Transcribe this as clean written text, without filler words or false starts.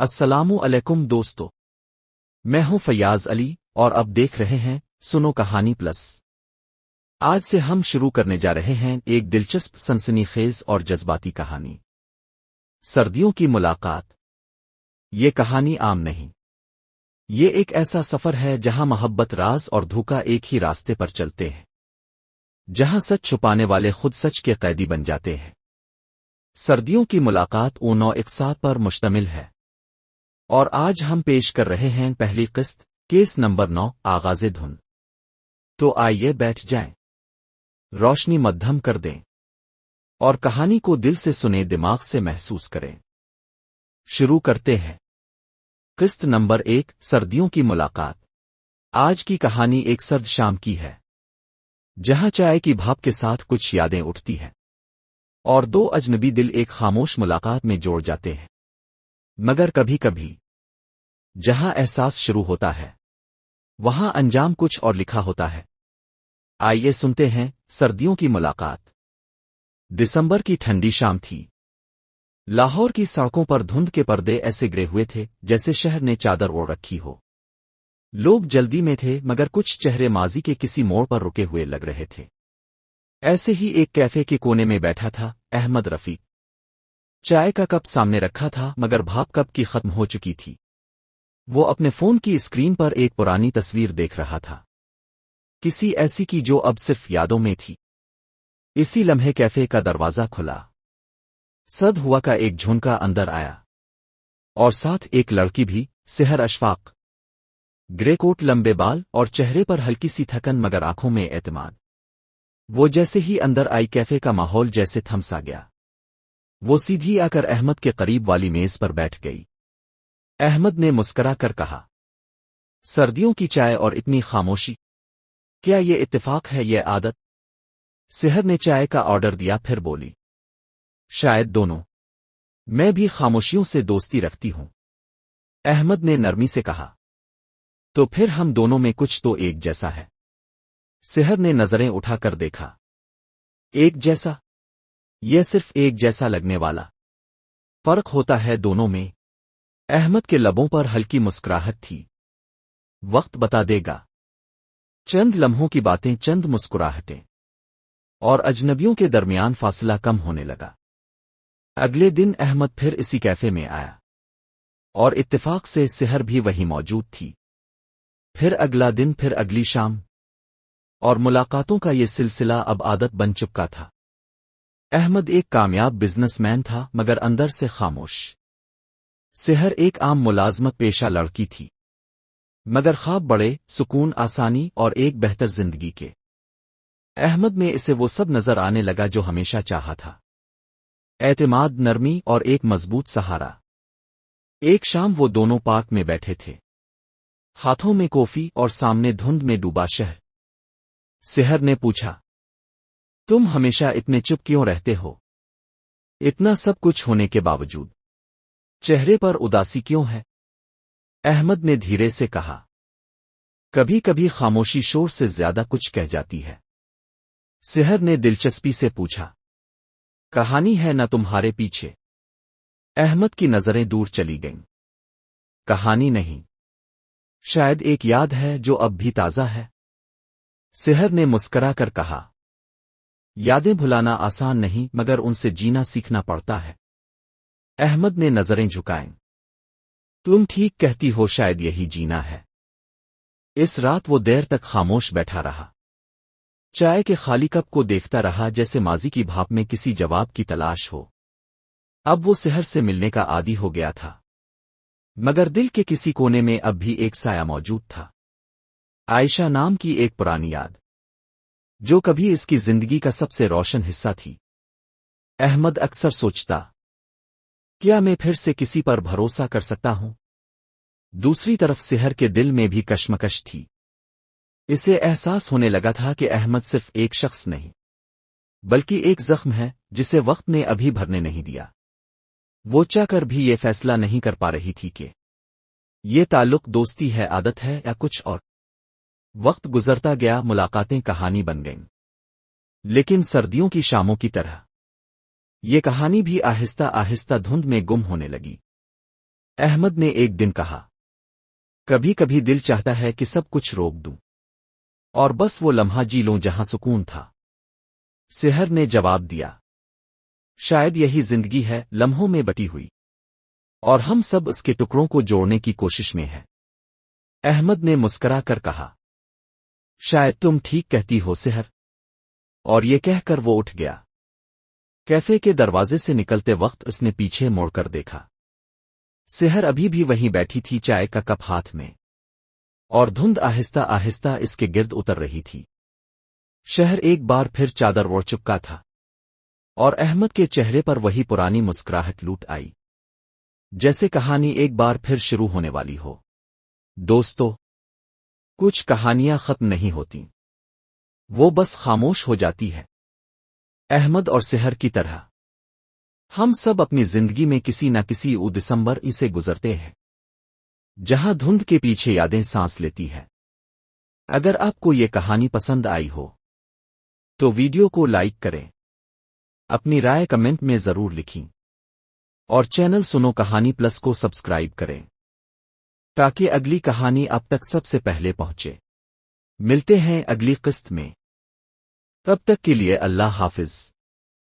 السلام علیکم دوستو، میں ہوں فیاض علی اور اب دیکھ رہے ہیں سنو کہانی پلس۔ آج سے ہم شروع کرنے جا رہے ہیں ایک دلچسپ سنسنی خیز اور جذباتی کہانی، سردیوں کی ملاقات۔ یہ کہانی عام نہیں، یہ ایک ایسا سفر ہے جہاں محبت، راز اور دھوکا ایک ہی راستے پر چلتے ہیں، جہاں سچ چھپانے والے خود سچ کے قیدی بن جاتے ہیں۔ سردیوں کی ملاقات 9/1 پر مشتمل ہے، اور آج ہم پیش کر رہے ہیں پہلی قسط، کیس نمبر 9، آغاز دھن۔ تو آئیے بیٹھ جائیں، روشنی مدھم کر دیں اور کہانی کو دل سے سنیں، دماغ سے محسوس کریں۔ شروع کرتے ہیں۔ قسط نمبر 1، سردیوں کی ملاقات۔ آج کی کہانی ایک سرد شام کی ہے، جہاں چائے کی بھاپ کے ساتھ کچھ یادیں اٹھتی ہیں اور دو اجنبی دل ایک خاموش ملاقات میں جوڑ جاتے ہیں۔ مگر کبھی کبھی جہاں احساس شروع ہوتا ہے، وہاں انجام کچھ اور لکھا ہوتا ہے۔ آئیے سنتے ہیں سردیوں کی ملاقات۔ دسمبر کی ٹھنڈی شام تھی۔ لاہور کی سڑکوں پر دھند کے پردے ایسے گرے ہوئے تھے جیسے شہر نے چادر اوڑھ رکھی ہو۔ لوگ جلدی میں تھے، مگر کچھ چہرے ماضی کے کسی موڑ پر رکے ہوئے لگ رہے تھے۔ ایسے ہی ایک کیفے کے کونے میں بیٹھا تھا احمد رفیق۔ چائے کا کپ سامنے رکھا تھا، مگر بھاپ کپ کی ختم ہو چکی تھی۔ وہ اپنے فون کی اسکرین پر ایک پرانی تصویر دیکھ رہا تھا، کسی ایسی کی جو اب صرف یادوں میں تھی۔ اسی لمحے کیفے کا دروازہ کھلا، سرد ہوا کا ایک جھونکا اندر آیا، اور ساتھ ایک لڑکی بھی، سحر اشفاق۔ گرے کوٹ، لمبے بال اور چہرے پر ہلکی سی تھکن، مگر آنکھوں میں اعتماد۔ وہ جیسے ہی اندر آئی، کیفے کا ماحول جیسے تھم سا گیا۔ وہ سیدھی آ کر احمد کے قریب والی میز پر بیٹھ گئی۔ احمد نے مسکرا کر کہا، سردیوں کی چائے اور اتنی خاموشی، کیا یہ اتفاق ہے، یہ عادت؟ سحر نے چائے کا آرڈر دیا، پھر بولی، شاید دونوں۔ میں بھی خاموشیوں سے دوستی رکھتی ہوں، احمد نے نرمی سے کہا۔ تو پھر ہم دونوں میں کچھ تو ایک جیسا ہے۔ سحر نے نظریں اٹھا کر دیکھا۔ ایک جیسا؟ یہ صرف ایک جیسا لگنے والا فرق ہوتا ہے دونوں میں۔ احمد کے لبوں پر ہلکی مسکراہٹ تھی۔ وقت بتا دے گا، چند لمحوں کی باتیں، چند مسکراہٹیں، اور اجنبیوں کے درمیان فاصلہ کم ہونے لگا۔ اگلے دن احمد پھر اسی کیفے میں آیا، اور اتفاق سے سحر بھی وہیں موجود تھی۔ پھر اگلا دن، پھر اگلی شام، اور ملاقاتوں کا یہ سلسلہ اب عادت بن چکا تھا۔ احمد ایک کامیاب بزنس مین تھا، مگر اندر سے خاموش۔ سحر ایک عام ملازمت پیشہ لڑکی تھی، مگر خواب بڑے، سکون، آسانی اور ایک بہتر زندگی کے۔ احمد میں اسے وہ سب نظر آنے لگا جو ہمیشہ چاہا تھا، اعتماد، نرمی اور ایک مضبوط سہارا۔ ایک شام وہ دونوں پارک میں بیٹھے تھے، ہاتھوں میں کافی اور سامنے دھند میں ڈوبا شہر۔ سحر نے پوچھا، تم ہمیشہ اتنے چپ کیوں رہتے ہو؟ اتنا سب کچھ ہونے کے باوجود چہرے پر اداسی کیوں ہے؟ احمد نے دھیرے سے کہا، کبھی کبھی خاموشی شور سے زیادہ کچھ کہہ جاتی ہے۔ سحر نے دلچسپی سے پوچھا، کہانی ہے نہ تمہارے پیچھے؟ احمد کی نظریں دور چلی گئیں۔ کہانی نہیں، شاید ایک یاد ہے جو اب بھی تازہ ہے۔ سحر نے مسکرا کر کہا، یادیں بھلانا آسان نہیں، مگر ان سے جینا سیکھنا پڑتا ہے۔ احمد نے نظریں جھکائیں۔ تم ٹھیک کہتی ہو، شاید یہی جینا ہے۔ اس رات وہ دیر تک خاموش بیٹھا رہا، چائے کے خالی کپ کو دیکھتا رہا، جیسے ماضی کی بھاپ میں کسی جواب کی تلاش ہو۔ اب وہ سحر سے ملنے کا عادی ہو گیا تھا، مگر دل کے کسی کونے میں اب بھی ایک سایہ موجود تھا، عائشہ نام کی ایک پرانی یاد، جو کبھی اس کی زندگی کا سب سے روشن حصہ تھی۔ احمد اکثر سوچتا، کیا میں پھر سے کسی پر بھروسہ کر سکتا ہوں؟ دوسری طرف سحر کے دل میں بھی کشمکش تھی۔ اسے احساس ہونے لگا تھا کہ احمد صرف ایک شخص نہیں، بلکہ ایک زخم ہے جسے وقت نے ابھی بھرنے نہیں دیا۔ وہ چاہ کر بھی یہ فیصلہ نہیں کر پا رہی تھی کہ یہ تعلق دوستی ہے، عادت ہے، یا کچھ اور۔ وقت گزرتا گیا، ملاقاتیں کہانی بن گئیں، لیکن سردیوں کی شاموں کی طرح یہ کہانی بھی آہستہ آہستہ دھند میں گم ہونے لگی۔ احمد نے ایک دن کہا، کبھی کبھی دل چاہتا ہے کہ سب کچھ روک دوں اور بس وہ لمحہ جی لوں جہاں سکون تھا۔ سحر نے جواب دیا، شاید یہی زندگی ہے، لمحوں میں بٹی ہوئی، اور ہم سب اس کے ٹکڑوں کو جوڑنے کی کوشش میں ہیں۔ احمد نے مسکرا کر کہا، شاید تم ٹھیک کہتی ہو سحر، اور یہ کہہ کر وہ اٹھ گیا۔ کیفے کے دروازے سے نکلتے وقت اس نے پیچھے موڑ کر دیکھا۔ سحر ابھی بھی وہیں بیٹھی تھی، چائے کا کپ ہاتھ میں، اور دھند آہستہ آہستہ اس کے گرد اتر رہی تھی۔ شہر ایک بار پھر چادر اوڑھ چکا تھا، اور احمد کے چہرے پر وہی پرانی مسکراہٹ لوٹ آئی، جیسے کہانی ایک بار پھر شروع ہونے والی ہو۔ دوستو، کچھ کہانیاں ختم نہیں ہوتی، وہ بس خاموش ہو جاتی ہے۔ احمد اور سحر کی طرح ہم سب اپنی زندگی میں کسی نہ کسی دسمبر سے گزرتے ہیں، جہاں دھند کے پیچھے یادیں سانس لیتی ہے۔ اگر آپ کو یہ کہانی پسند آئی ہو تو ویڈیو کو لائک کریں، اپنی رائے کمنٹ میں ضرور لکھیں، اور چینل سنو کہانی پلس کو سبسکرائب کریں تاکہ اگلی کہانی آپ تک سب سے پہلے پہنچے۔ ملتے ہیں اگلی قسط میں، تب تک کے لیے اللہ حافظ۔